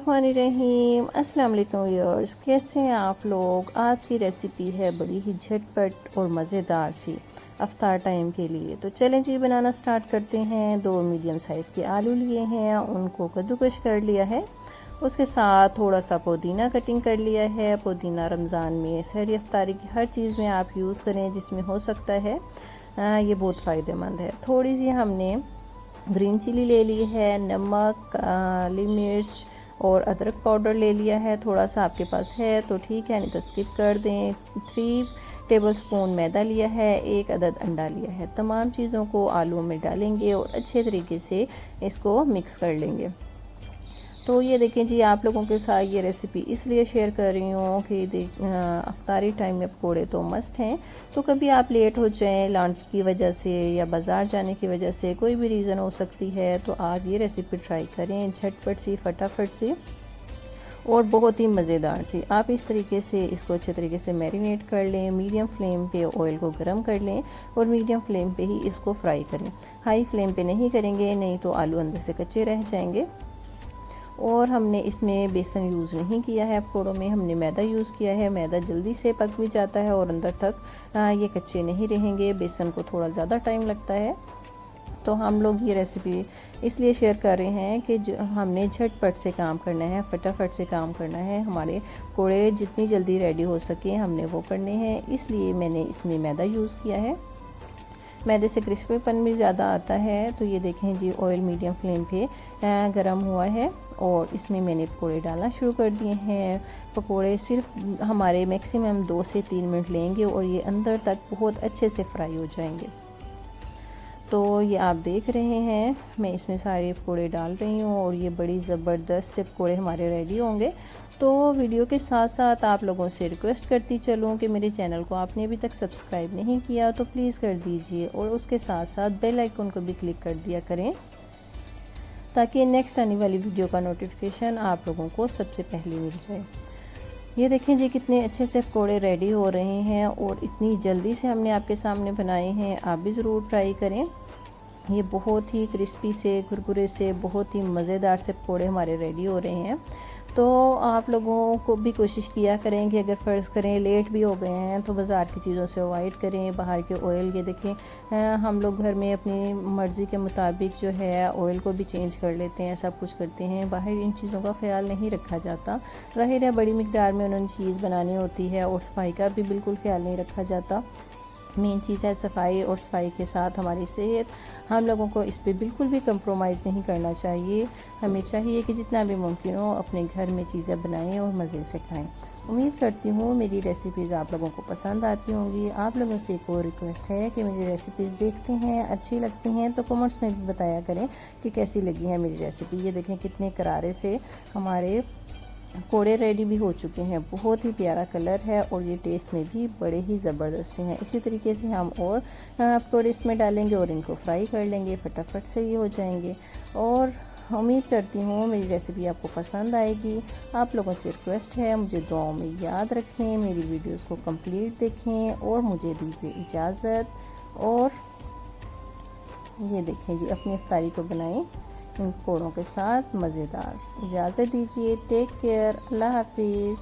बिस्मिल्लाहिर्रहमानिर्रहीम। अस्सलाम वालेकुम व्यूअर्स, कैसे हैं आप लोग। आज की रेसिपी है बड़ी ही झटपट और मज़ेदार सी अफ्तार टाइम के लिए। तो चलें जी बनाना स्टार्ट करते हैं। 2 मीडियम साइज़ के आलू लिए हैं, उनको कद्दूकश कर लिया है। उसके साथ थोड़ा सा पुदीना कटिंग कर लिया है। पुदीना रमज़ान में सहरी अफ्तारी की हर चीज़ में आप यूज़ करें जिसमें हो सकता है, ये बहुत फ़ायदेमंद है। थोड़ी सी हमने ग्रीन चिली ले ली है, नमक, काली मिर्च और अदरक पाउडर ले लिया है। थोड़ा सा आपके पास है तो ठीक है, नहीं तो स्किप कर दें। 3 टेबलस्पून मैदा लिया है, 1 अदद अंडा लिया है। तमाम चीज़ों को आलू में डालेंगे और अच्छे तरीके से इसको मिक्स कर लेंगे। तो ये देखें जी, आप लोगों के साथ ये रेसिपी इसलिए शेयर कर रही हूँ कि अफ्तारी टाइम में पकौड़े तो मस्ट हैं। तो कभी आप लेट हो जाएं लंच की वजह से या बाज़ार जाने की वजह से, कोई भी रीज़न हो सकती है, तो आप ये रेसिपी ट्राई करें। झटपट सी, फटाफट सी और बहुत ही मज़ेदार सी। आप इस तरीके से इसको अच्छे तरीके से मैरिनेट कर लें। मीडियम फ्लेम पे ऑयल को गर्म कर लें और मीडियम फ्लेम पे ही इसको फ्राई करें। हाई फ्लेम पे नहीं करेंगे, नहीं तो आलू अंदर से कच्चे रह जाएंगे। और हमने इसमें बेसन यूज़ नहीं किया है, पकौड़ों में हमने मैदा यूज़ किया है। मैदा जल्दी से पक भी जाता है और अंदर तक ये कच्चे नहीं रहेंगे। बेसन को थोड़ा ज़्यादा टाइम लगता है। तो हम लोग ये रेसिपी इसलिए शेयर कर रहे हैं कि जो हमने झटपट से काम करना है, फटाफट से काम करना है। हमारे पकौड़े जितनी जल्दी रेडी हो सके हमने वो करने हैं, इसलिए मैंने इसमें मैदा यूज़ किया है। मैदे से क्रिस्पीपन भी ज़्यादा आता है। तो ये देखें जी, ऑयल मीडियम फ्लेम पे गरम हुआ है और इसमें मैंने पकोड़े डालना शुरू कर दिए हैं। पकोड़े सिर्फ हमारे मैक्सिमम 2 से 3 मिनट लेंगे और ये अंदर तक बहुत अच्छे से फ्राई हो जाएंगे। तो ये आप देख रहे हैं, मैं इसमें सारे पकोड़े डाल रही हूँ और ये बड़ी ज़बरदस्त से पकोड़े हमारे रेडी होंगे। तो वीडियो के साथ साथ आप लोगों से रिक्वेस्ट करती चलूँ कि मेरे चैनल को आपने अभी तक सब्सक्राइब नहीं किया तो प्लीज़ कर दीजिए और उसके साथ साथ बेल आइकन को भी क्लिक कर दिया करें, ताकि नेक्स्ट आने वाली वीडियो का नोटिफिकेशन आप लोगों को सबसे पहले मिल जाए। ये देखें जी, कितने अच्छे से पकौड़े रेडी हो रहे हैं और इतनी जल्दी से हमने आपके सामने बनाए हैं। आप भी ज़रूर ट्राई करें। ये बहुत ही क्रिस्पी से, कुरकुरे से, बहुत ही मज़ेदार से पकौड़े हमारे रेडी हो रहे हैं। तो आप लोगों को भी कोशिश किया करें कि अगर फ़र्ज़ करें लेट भी हो गए हैं तो बाज़ार की चीज़ों से अवॉइड करें। बाहर के ऑयल, ये देखें, हम लोग घर में अपनी मर्ज़ी के मुताबिक जो है ऑयल को भी चेंज कर लेते हैं, सब कुछ करते हैं। बाहर इन चीज़ों का ख्याल नहीं रखा जाता। ज़ाहिर है बड़ी मिक़दार में उन्होंने चीज़ बनानी होती है और सफाई का भी बिल्कुल ख्याल नहीं रखा जाता। मेन चीज़ है सफाई, और सफाई के साथ हमारी सेहत। हम लोगों को इस पे बिल्कुल भी कंप्रोमाइज़ नहीं करना चाहिए। हमें चाहिए कि जितना भी मुमकिन हो अपने घर में चीज़ें बनाएं और मज़े से खाएं। उम्मीद करती हूँ मेरी रेसिपीज़ आप लोगों को पसंद आती होंगी। आप लोगों से एक और रिक्वेस्ट है कि मेरी रेसिपीज़ देखते हैं, अच्छी लगती हैं तो कमेंट्स में भी बताया करें कि कैसी लगी है मेरी रेसिपी। ये देखें कितने करारे से हमारे पकौड़े रेडी भी हो चुके हैं। बहुत ही प्यारा कलर है और ये टेस्ट में भी बड़े ही ज़बरदस्त हैं। इसी तरीके से हम और पकौड़े इसमें डालेंगे और इनको फ्राई कर लेंगे, फटाफट से ये हो जाएंगे। और उम्मीद करती हूँ मेरी रेसिपी आपको पसंद आएगी। आप लोगों से रिक्वेस्ट है, मुझे दुआओं में याद रखें, मेरी वीडियोस को कंप्लीट देखें और मुझे दीजिए इजाज़त। और ये देखें जी, अपनी इफ्तारी को बनाएं इन पकौड़ों के साथ मज़ेदार। इजाज़त दीजिए। Take care. अल्लाह हाफिज़।